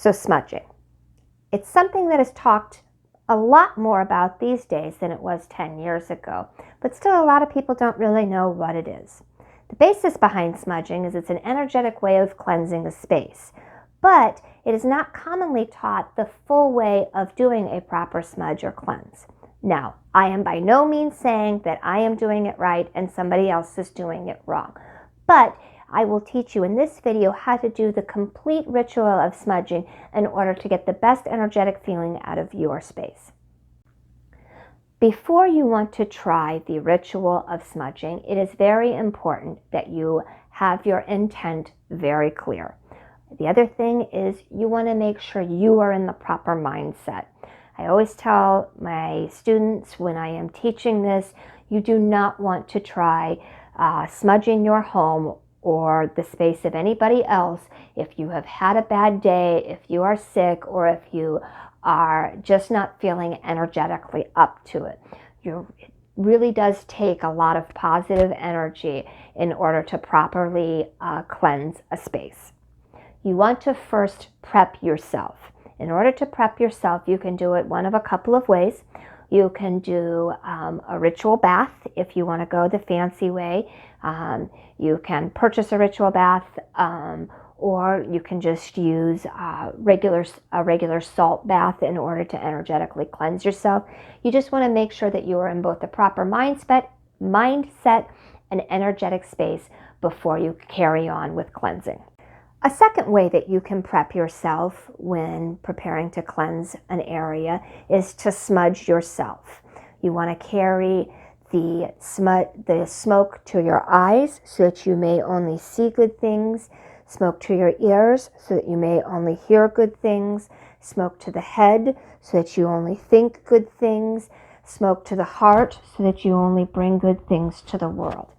So smudging. It's something that is talked a lot more about these days than it was 10 years ago, but still a lot of people don't really know what it is. The basis behind smudging is it's an energetic way of cleansing a space, but it is not commonly taught the full way of doing a proper smudge or cleanse. Now, I am by no means saying that I am doing it right and somebody else is doing it wrong, but I will teach you in this video how to do the complete ritual of smudging in order to get the best energetic feeling out of your space. Before you want to try the ritual of smudging, it is very important that you have your intent very clear. The other thing is you want to make sure you are in the proper mindset. I always tell my students when I am teaching this, you do not want to try smudging your home or the space of anybody else if you have had a bad day, if you are sick, or if you are just not feeling energetically up to it. It really does take a lot of positive energy in order to properly cleanse a space. You want to first prep yourself. In order to prep yourself, you can do it one of a couple of ways. You can do a ritual bath if you want to go the fancy way. You can purchase a ritual bath, or you can just use a regular salt bath in order to energetically cleanse yourself. You just want to make sure that you are in both the proper mindset and energetic space before you carry on with cleansing. A second way that you can prep yourself when preparing to cleanse an area is to smudge yourself. You want to carry the smoke to your eyes so that you may only see good things, smoke to your ears so that you may only hear good things, smoke to the head so that you only think good things, smoke to the heart so that you only bring good things to the world.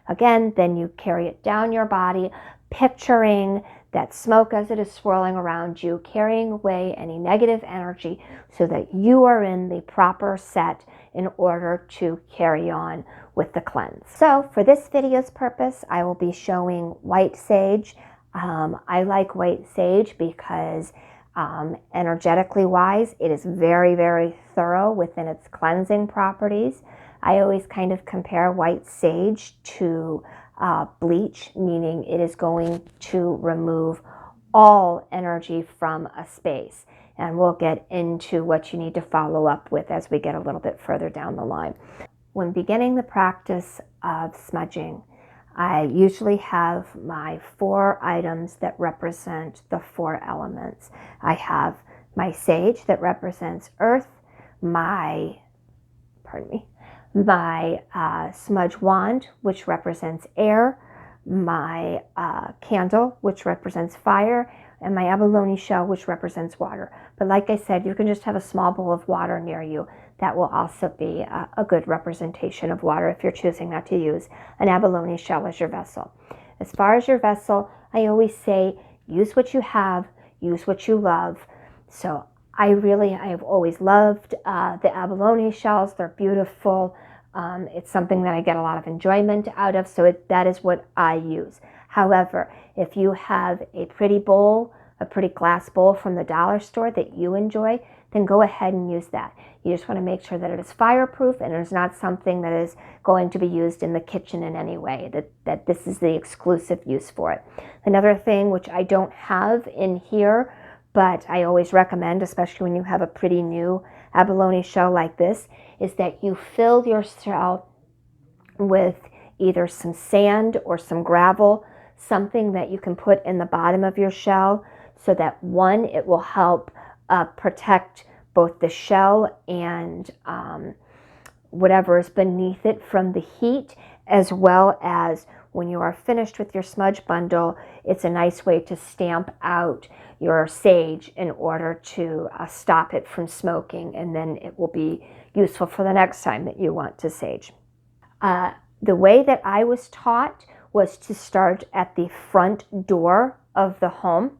Again, then you carry it down your body, picturing that smoke as it is swirling around you, carrying away any negative energy so that you are in the proper set in order to carry on with the cleanse. So for this video's purpose, I will be showing white sage. I like white sage because energetically wise, it is very, very thorough within its cleansing properties. I always kind of compare white sage to bleach, meaning it is going to remove all energy from a space. And we'll get into what you need to follow up with as we get a little bit further down the line. When beginning the practice of smudging, I usually have my 4 items that represent the 4 elements. I have my sage that represents earth, my smudge wand, which represents air, my candle, which represents fire, and my abalone shell, which represents water. But like I said, you can just have a small bowl of water near you. That will also be a good representation of water if you're choosing not to use an abalone shell as your vessel. As far as your vessel, I always say, use what you have, use what you love. So I have always loved the abalone shells. They're beautiful. It's something that I get a lot of enjoyment out of, so that is what I use. However, if you have a pretty bowl, a pretty glass bowl from the dollar store that you enjoy, then go ahead and use that. You just want to make sure that it is fireproof and it is not something that is going to be used in the kitchen in any way, that this is the exclusive use for it. Another thing which I don't have in here, but I always recommend, especially when you have a pretty new abalone shell like this, is that you fill your shell with either some sand or some gravel, something that you can put in the bottom of your shell so that, one, it will help protect both the shell and whatever is beneath it from the heat, as well as when you are finished with your smudge bundle, it's a nice way to stamp out your sage in order to stop it from smoking, and then it will be useful for the next time that you want to sage. The way that I was taught was to start at the front door of the home.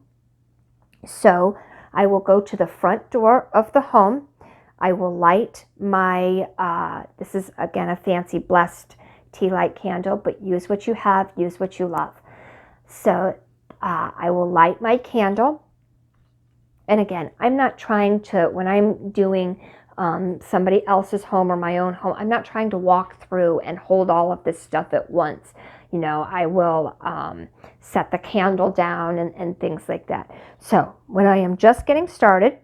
So I will go to the front door of the home. I will light my, this is again a fancy blessed tea light candle, but use what you have, use what you love. So I will light my candle, And again, I'm not trying to, when I'm doing somebody else's home or my own home, I'm not trying to walk through and hold all of this stuff at once. You know, I will set the candle down and things like that. So when I am just getting started,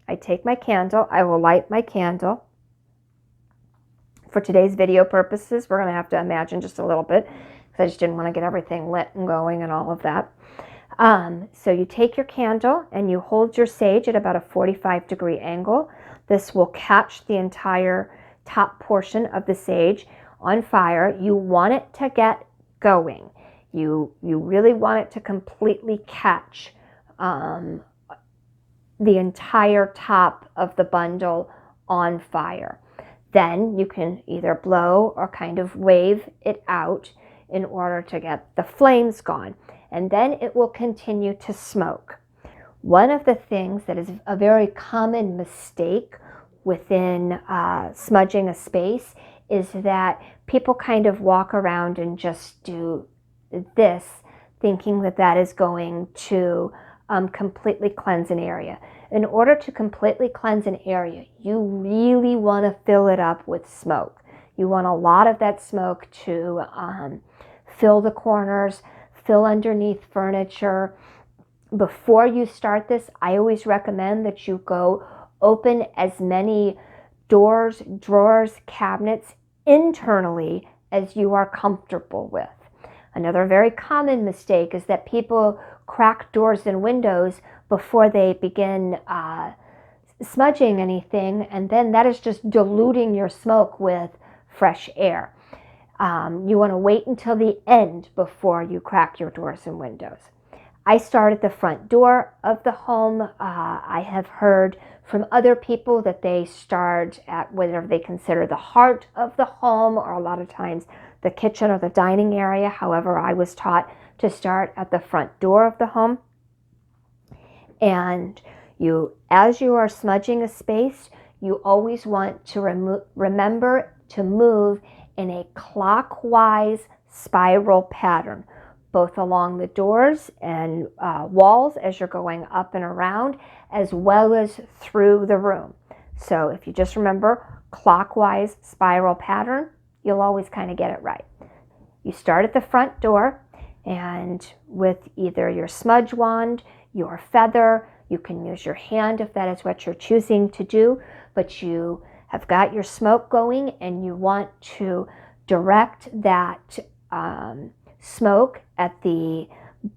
I take my candle, I will light my candle. For today's video purposes, we're going to have to imagine just a little bit, because I just didn't want to get everything lit and going and all of that. So you take your candle and you hold your sage at about a 45-degree angle. This will catch the entire top portion of the sage on fire. You want it to get going. You really want it to completely catch the entire top of the bundle on fire. Then you can either blow or kind of wave it out in order to get the flames gone. And then it will continue to smoke. One of the things that is a very common mistake within smudging a space is that people kind of walk around and just do this, thinking that that is going to completely cleanse an area. In order to completely cleanse an area, you really want to fill it up with smoke. You want a lot of that smoke to fill the corners, fill underneath furniture. Before you start this, I always recommend that you go open as many doors, drawers, cabinets internally as you are comfortable with. Another very common mistake is that people crack doors and windows before they begin smudging anything, and then that is just diluting your smoke with fresh air. You want to wait until the end before you crack your doors and windows. I start at the front door of the home. I have heard from other people that they start at whatever they consider the heart of the home, or a lot of times the kitchen or the dining area. However, I was taught to start at the front door of the home. And as you are smudging a space, you always want to remember to move in a clockwise spiral pattern, both along the doors and walls as you're going up and around, as well as through the room. So if you just remember clockwise spiral pattern, you'll always kind of get it right. You start at the front door, and with either your smudge wand, your feather, you can use your hand if that is what you're choosing to do, but you have got your smoke going and you want to direct that smoke at the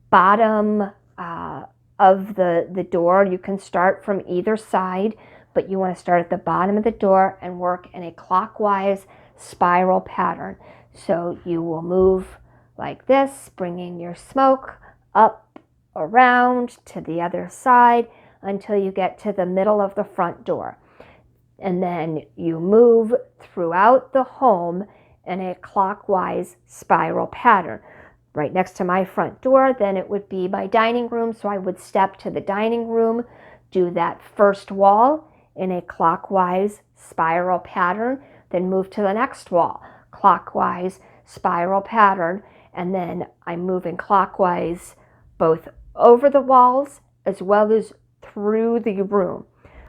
bottom of the door. You can start from either side, but you want to start at the bottom of the door and work in a clockwise spiral pattern. So you will move like this, bringing your smoke up around to the other side until you get to the middle of the front door. And then you move throughout the home in a clockwise spiral pattern. Right next to my front door, then it would be my dining room. So I would step to the dining room, do that first wall in a clockwise spiral pattern, then move to the next wall, clockwise spiral pattern, and then I'm moving clockwise both over the walls as well as through the room.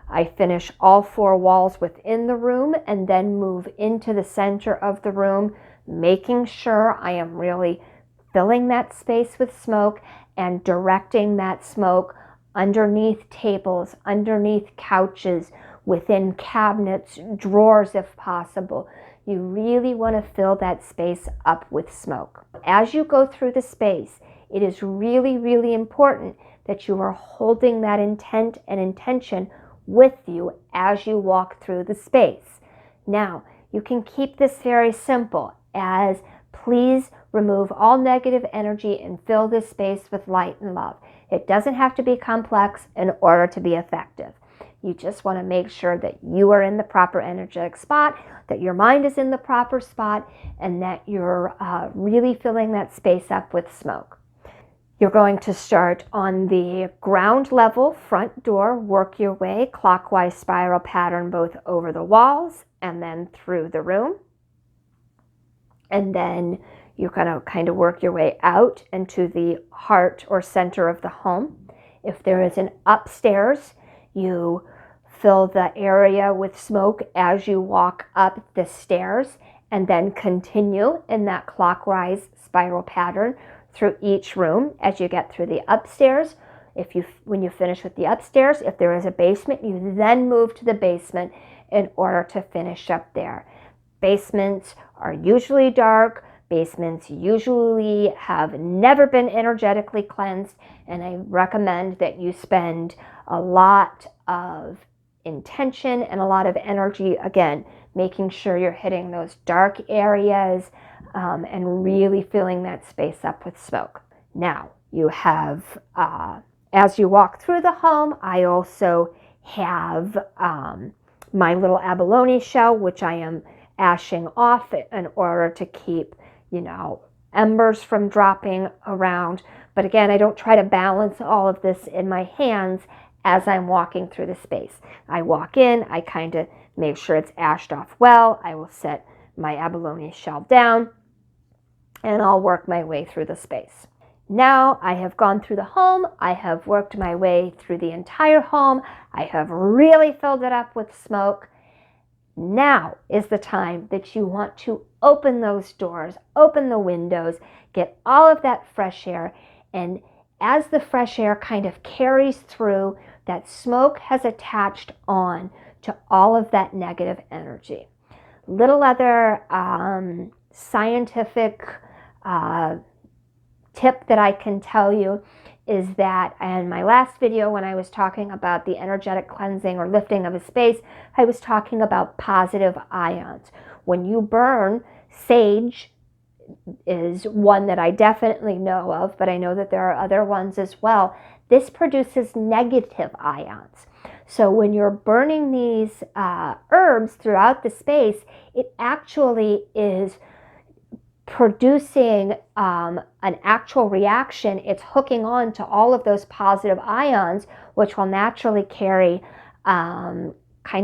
I finish all 4 walls within the room and then move into the center of the room, making sure I am really filling that space with smoke and directing that smoke underneath tables, underneath couches, within cabinets, drawers if possible. You really want to fill that space up with smoke. As you go through the space, it is really, really important that you are holding that intent and intention with you as you walk through the space. Now, you can keep this very simple as please remove all negative energy and fill this space with light and love. It doesn't have to be complex in order to be effective. You just want to make sure that you are in the proper energetic spot, that your mind is in the proper spot, and that you're really filling that space up with smoke. You're going to start on the ground level front door, work your way clockwise spiral pattern both over the walls and then through the room. And then you're going to kind of work your way out into the heart or center of the home. If there is an upstairs, you fill the area with smoke as you walk up the stairs, and then continue in that clockwise spiral pattern through each room as you get through the upstairs. When you finish with the upstairs, if there is a basement, you then move to the basement in order to finish up there. Basements are usually dark. Basements usually have never been energetically cleansed, and I recommend that you spend a lot of intention and a lot of energy, again, making sure you're hitting those dark areas and really filling that space up with smoke. Now, you have, as you walk through the home, I also have my little abalone shell, which I am ashing off in order to keep, embers from dropping around. But again, I don't try to balance all of this in my hands as I'm walking through the space. I walk in, I kind of make sure it's ashed off well. I will set my abalone shell down, and I'll work my way through the space. Now I have gone through the home. I have worked my way through the entire home. I have really filled it up with smoke. Now is the time that you want to open those doors, open the windows, get all of that fresh air. And as the fresh air kind of carries through, that smoke has attached on to all of that negative energy. Little other scientific tip that I can tell you is that in my last video, when I was talking about the energetic cleansing or lifting of a space, I was talking about positive ions. When you burn, sage is one that I definitely know of, but I know that there are other ones as well. This produces negative ions. So when you're burning these herbs throughout the space, it actually is producing an actual reaction. It's hooking on to all of those positive ions, which will naturally carry kind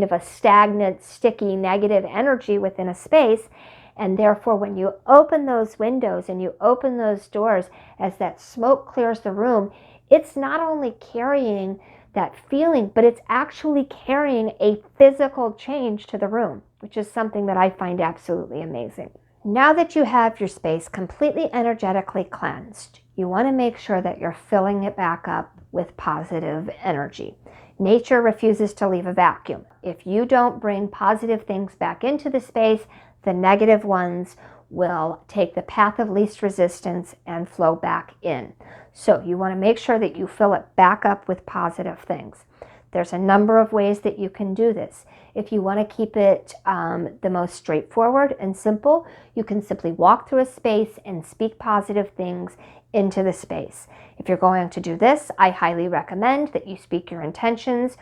of a stagnant, sticky, negative energy within a space. And therefore, when you open those windows and you open those doors, as that smoke clears the room, it's not only carrying that feeling, but it's actually carrying a physical change to the room, which is something that I find absolutely amazing. Now that you have your space completely energetically cleansed, you want to make sure that you're filling it back up with positive energy. Nature refuses to leave a vacuum. If you don't bring positive things back into the space, the negative ones will take the path of least resistance and flow back in. So you want to make sure that you fill it back up with positive things. There's a number of ways that you can do this. If you want to keep it the most straightforward and simple, you can simply walk through a space and speak positive things into the space. If you're going to do this, I highly recommend that you speak your intentions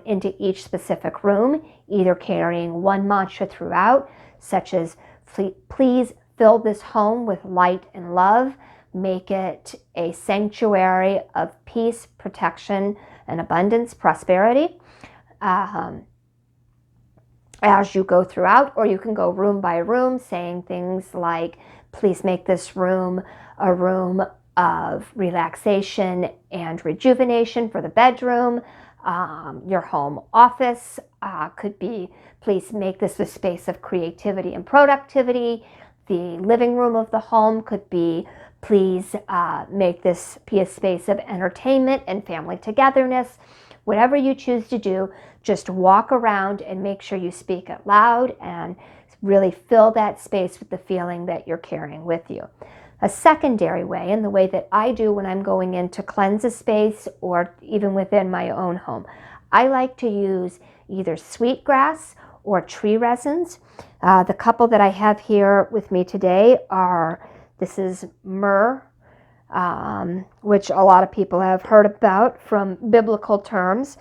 into each specific room, either carrying one mantra throughout, such as, please fill this home with light and love. Make it a sanctuary of peace, protection, and abundance, prosperity. As you go throughout, or you can go room by room saying things like, please make this room a room of relaxation and rejuvenation for the bedroom. Your home office could be, please make this a space of creativity and productivity. The living room of the home could be, please make this be a space of entertainment and family togetherness. Whatever you choose to do, just walk around and make sure you speak it loud and really fill that space with the feeling that you're carrying with you. A secondary way, and the way that I do when I'm going in to cleanse a space or even within my own home, I like to use either sweetgrass or tree resins. The couple that I have here with me today are, this is myrrh, which a lot of people have heard about from biblical terms.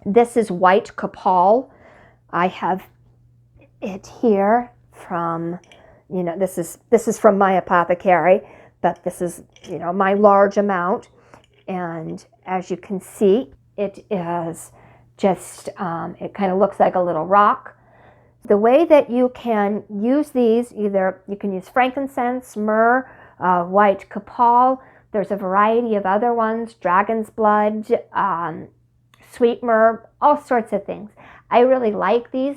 This is white copal. I have it here from, this is from my apothecary, but this is, my large amount. And as you can see, it is just, it kind of looks like a little rock. The way that you can use these, either you can use frankincense, myrrh, white copal, There's a variety of other ones, dragon's blood, sweet myrrh, all sorts of things. I really like these.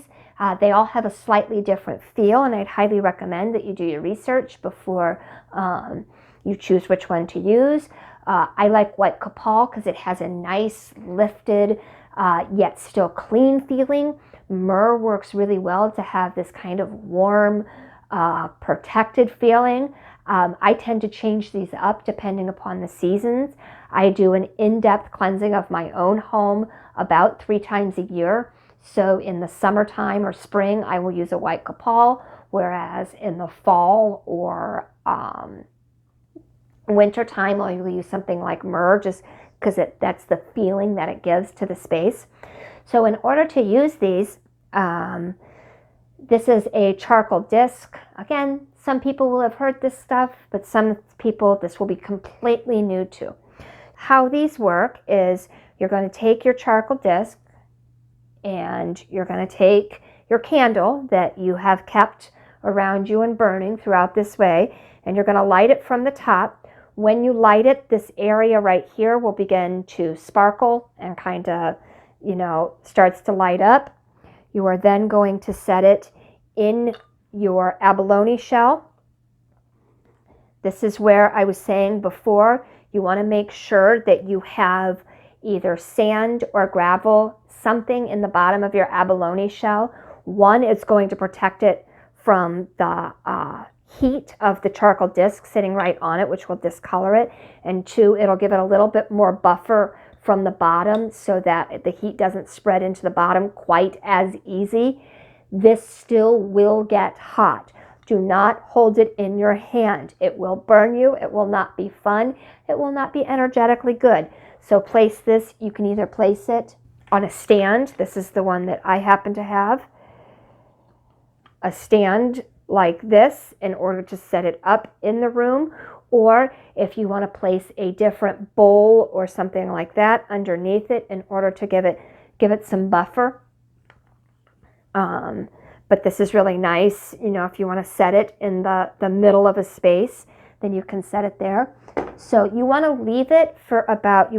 They all have a slightly different feel, and I'd highly recommend that you do your research before you choose which one to use. I like white copal because it has a nice lifted yet still clean feeling. Myrrh works really well to have this kind of warm, protected feeling. I tend to change these up depending upon the seasons. I do an in-depth cleansing of my own home about 3 times a year. So in the summertime or spring, I will use a white copal, whereas in the fall or winter time, I'll use something like myrrh, just because that's the feeling that it gives to the space. So in order to use these, this is a charcoal disc. Again, some people will have heard this stuff, but some people this will be completely new to. How these work is you're going to take your charcoal disc and you're going to take your candle that you have kept around you and burning throughout this way, and you're going to light it from the top. When you light it, this area right here will begin to sparkle and kind of, starts to light up. You are then going to set it in your abalone shell. This is where I was saying before, you want to make sure that you have either sand or gravel, something in the bottom of your abalone shell. One, it's going to protect it from the heat of the charcoal disc sitting right on it, which will discolor it. And 2, it'll give it a little bit more buffer from the bottom so that the heat doesn't spread into the bottom quite as easy. This still will get hot. Do not hold it in your hand. It will burn you. It will not be fun. It will not be energetically good. So place this, you can either place it on a stand. This is the one that I happen to have. A stand like this in order to set it up in the room. Or if you want to place a different bowl or something like that underneath it in order to give it some buffer. But this is really nice, if you want to set it in the middle of a space, then you can set it there. So you want to leave it for about,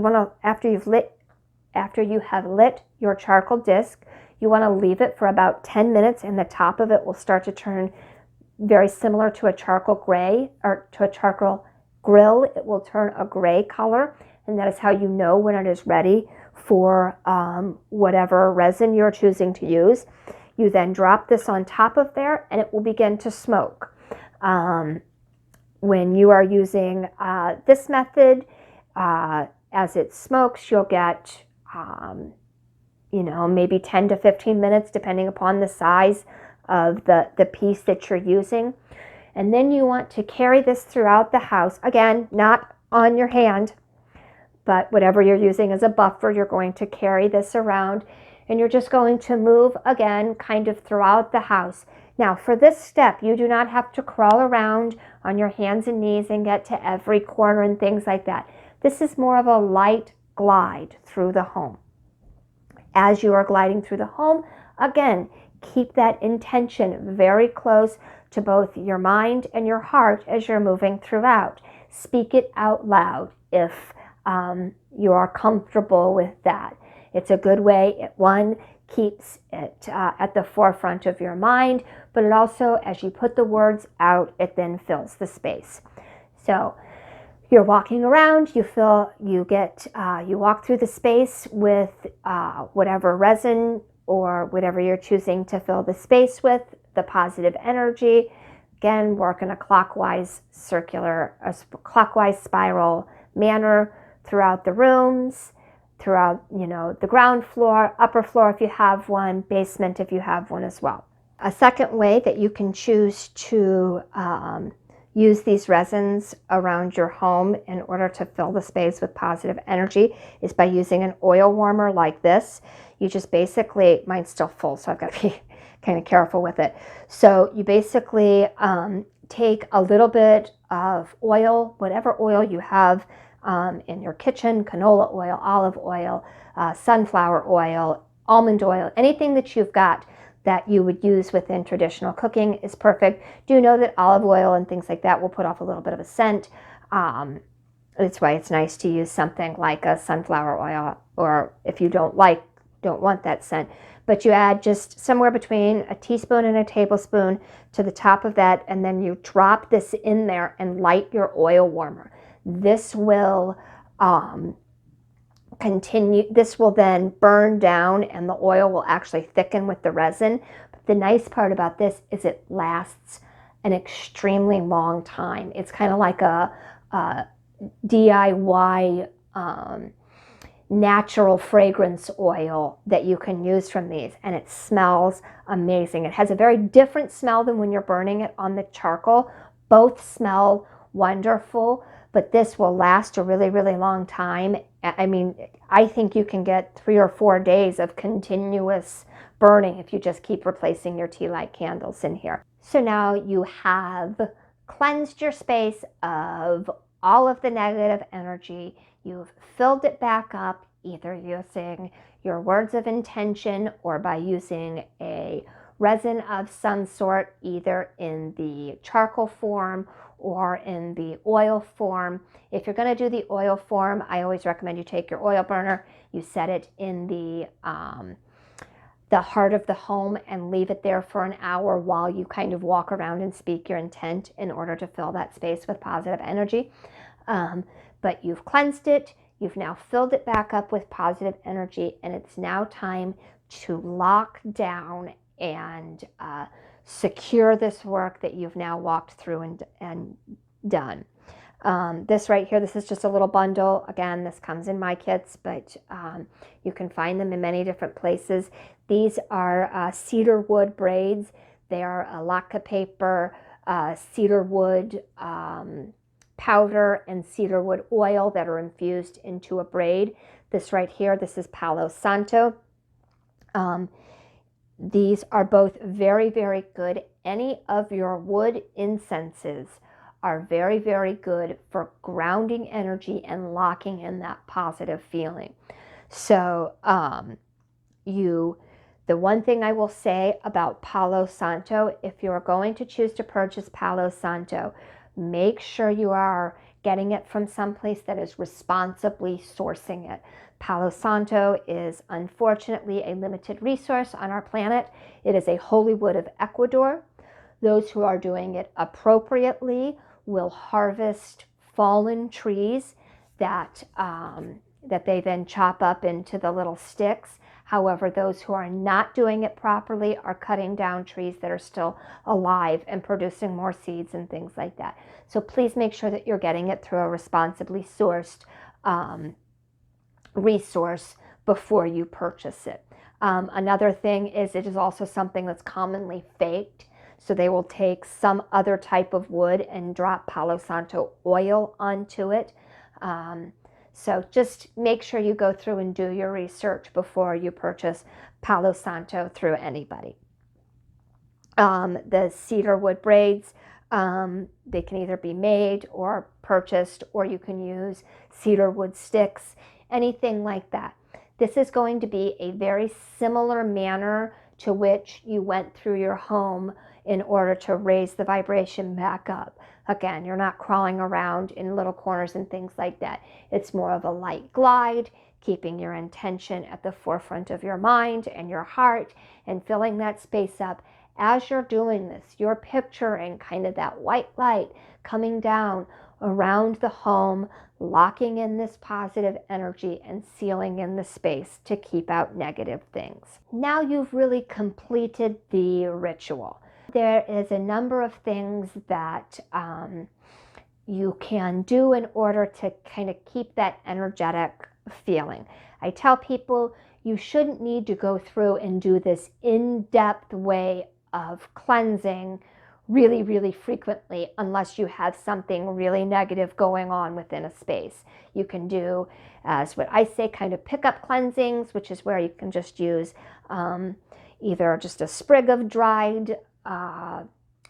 after you have lit your charcoal disc, you want to leave it for about 10 minutes, and the top of it will start to turn very similar to a charcoal gray, or to a charcoal grill. It will turn a gray color, and that is how you know when it is ready for whatever resin you're choosing to use. You then drop this on top of there, and it will begin to smoke. When you are using this method, as it smokes, you'll get, maybe 10 to 15 minutes, depending upon the size of the piece that you're using. And then you want to carry this throughout the house. Again, not on your hand, but whatever you're using as a buffer, you're going to carry this around. And you're just going to move, again, kind of throughout the house. Now, for this step, you do not have to crawl around on your hands and knees and get to every corner and things like that. This is more of a light glide through the home. As you are gliding through the home, again, keep that intention very close to both your mind and your heart as you're moving throughout. Speak it out loud if you are comfortable with that. It's a good way. It, one, keeps it at the forefront of your mind, but it also, as you put the words out, it then fills the space. So you're walking around, you walk through the space with whatever resin or whatever you're choosing to fill the space with, the positive energy. Again, work in a clockwise spiral manner throughout the rooms, throughout, the ground floor, upper floor if you have one, basement if you have one as well. A second way that you can choose to use these resins around your home in order to fill the space with positive energy is by using an oil warmer like this. You just basically, mine's still full, so I've got to be kind of careful with it. So you basically take a little bit of oil, whatever oil you have in your kitchen, canola oil, olive oil, sunflower oil, almond oil, anything that you've got that you would use within traditional cooking is perfect. Do know that olive oil and things like that will put off a little bit of a scent. That's why it's nice to use something like a sunflower oil, or if you don't want that scent. But you add just somewhere between a teaspoon and a tablespoon to the top of that, and then you drop this in there and light your oil warmer. This will this will then burn down, and the oil will actually thicken with the resin. But the nice part about this is it lasts an extremely long time. It's kind of like a DIY natural fragrance oil that you can use from these, and it smells amazing. It has a very different smell than when you're burning it on the charcoal. Both smell wonderful, but this will last a really, really long time. I mean, I think you can get 3 or 4 days of continuous burning if you just keep replacing your tea light candles in here. So now you have cleansed your space of all of the negative energy. You've filled it back up, either using your words of intention or by using a resin of some sort, either in the charcoal form or in the oil form. If you're going to do the oil form, I always recommend you take your oil burner, you set it in the heart of the home and leave it there for an hour while you kind of walk around and speak your intent in order to fill that space with positive energy. But you've cleansed it, you've now filled it back up with positive energy, and it's now time to lock down and secure this work that you've now walked through and done. This right here, this is just a little bundle. Again, this comes in my kits, but you can find them in many different places. These are cedar wood braids. They are a lacquer paper, cedar wood powder, and cedar wood oil that are infused into a braid. This right here, this is Palo Santo. These are both very, very good. Any of your wood incenses are very, very good for grounding energy and locking in that positive feeling. So the one thing I will say about Palo Santo, if you're going to choose to purchase Palo Santo, make sure you are getting it from someplace that is responsibly sourcing it. Palo Santo is unfortunately a limited resource on our planet. It is a holy wood of Ecuador. Those who are doing it appropriately will harvest fallen trees that they then chop up into the little sticks. However, those who are not doing it properly are cutting down trees that are still alive and producing more seeds and things like that. So please make sure that you're getting it through a responsibly sourced resource before you purchase it. Another thing is it is also something that's commonly faked. So they will take some other type of wood and drop Palo Santo oil onto it. So just make sure you go through and do your research before you purchase Palo Santo through anybody. The cedar wood braids, they can either be made or purchased, or you can use cedar wood sticks, anything like that. This is going to be a very similar manner to which you went through your home in order to raise the vibration back up. Again, you're not crawling around in little corners and things like that. It's more of a light glide, keeping your intention at the forefront of your mind and your heart and filling that space up. As you're doing this, you're picturing kind of that white light coming down around the home, locking in this positive energy and sealing in the space to keep out negative things. Now you've really completed the ritual. There is a number of things that you can do in order to kind of keep that energetic feeling. I tell people you shouldn't need to go through and do this in-depth way of cleansing really, really frequently unless you have something really negative going on within a space. You can do, as what I say, kind of pick-up cleansings, which is where you can just use either just a sprig of dried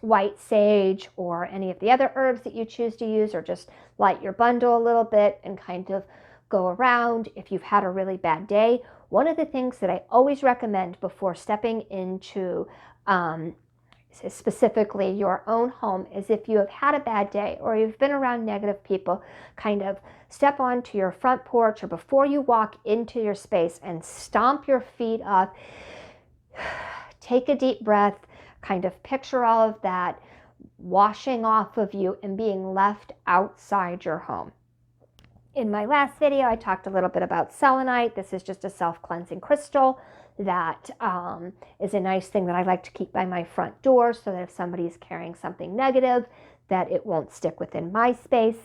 white sage or any of the other herbs that you choose to use, or just light your bundle a little bit and kind of go around. If you've had a really bad day, one of the things that I always recommend before stepping into specifically your own home, is if you have had a bad day or you've been around negative people, kind of step onto your front porch or before you walk into your space and stomp your feet up. Take a deep breath, kind of picture all of that washing off of you and being left outside your home. In my last video, I talked a little bit about selenite. This is just a self-cleansing crystal that is a nice thing that I like to keep by my front door so that if somebody's carrying something negative, that it won't stick within my space.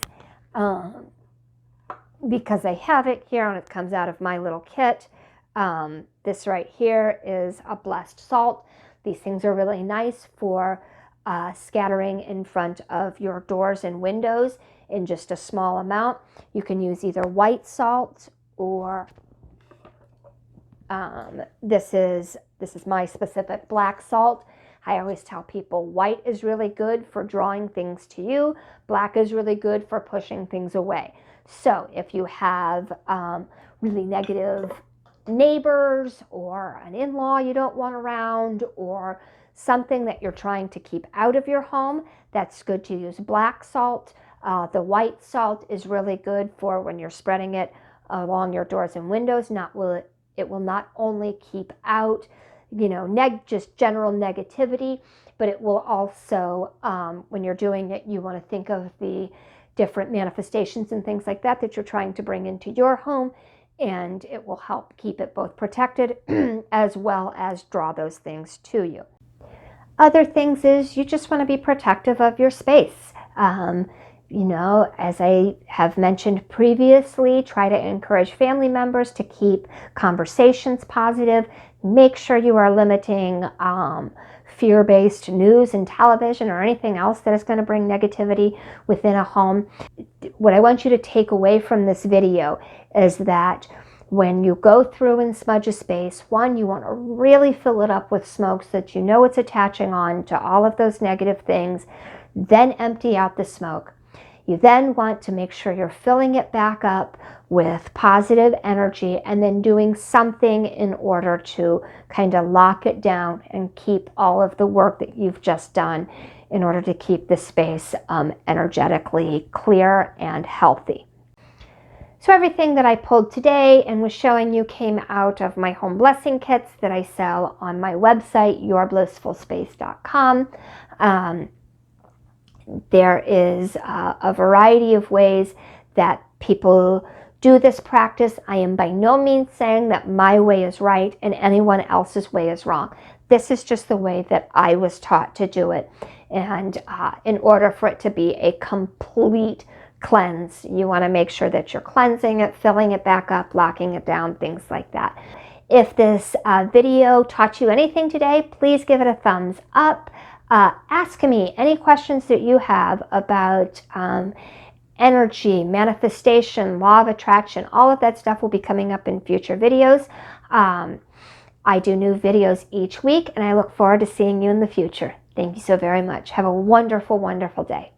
Because I have it here and it comes out of my little kit. This right here is a blessed salt. These things are really nice for scattering in front of your doors and windows in just a small amount. You can use either white salt or this is my specific black salt. I always tell people white is really good for drawing things to you. Black is really good for pushing things away. So if you have really negative neighbors or an in-law you don't want around or something that you're trying to keep out of your home, that's good to use black salt. The white salt is really good for when you're spreading it along your doors and windows. It will not only keep out, just general negativity, but it will also, when you're doing it, you want to think of the different manifestations and things like that that you're trying to bring into your home, and it will help keep it both protected as well as draw those things to you. Other things is you just want to be protective of your space. As I have mentioned previously, try to encourage family members to keep conversations positive. Make sure you are limiting fear-based news and television or anything else that is going to bring negativity within a home. What I want you to take away from this video is that when you go through and smudge a space, one, you want to really fill it up with smoke so that you know it's attaching on to all of those negative things. Then empty out the smoke. You then want to make sure you're filling it back up with positive energy and then doing something in order to kind of lock it down and keep all of the work that you've just done in order to keep the space energetically clear and healthy. So everything that I pulled today and was showing you came out of my home blessing kits that I sell on my website, yourblissfulspace.com. There is a variety of ways that people do this practice. I am by no means saying that my way is right and anyone else's way is wrong. This is just the way that I was taught to do it. And in order for it to be a complete cleanse, you want to make sure that you're cleansing it, filling it back up, locking it down, things like that. If this video taught you anything today, please give it a thumbs up. Ask me any questions that you have about energy, manifestation, law of attraction. All of that stuff will be coming up in future videos. I do new videos each week, and I look forward to seeing you in the future. Thank you so very much. Have a wonderful, wonderful day.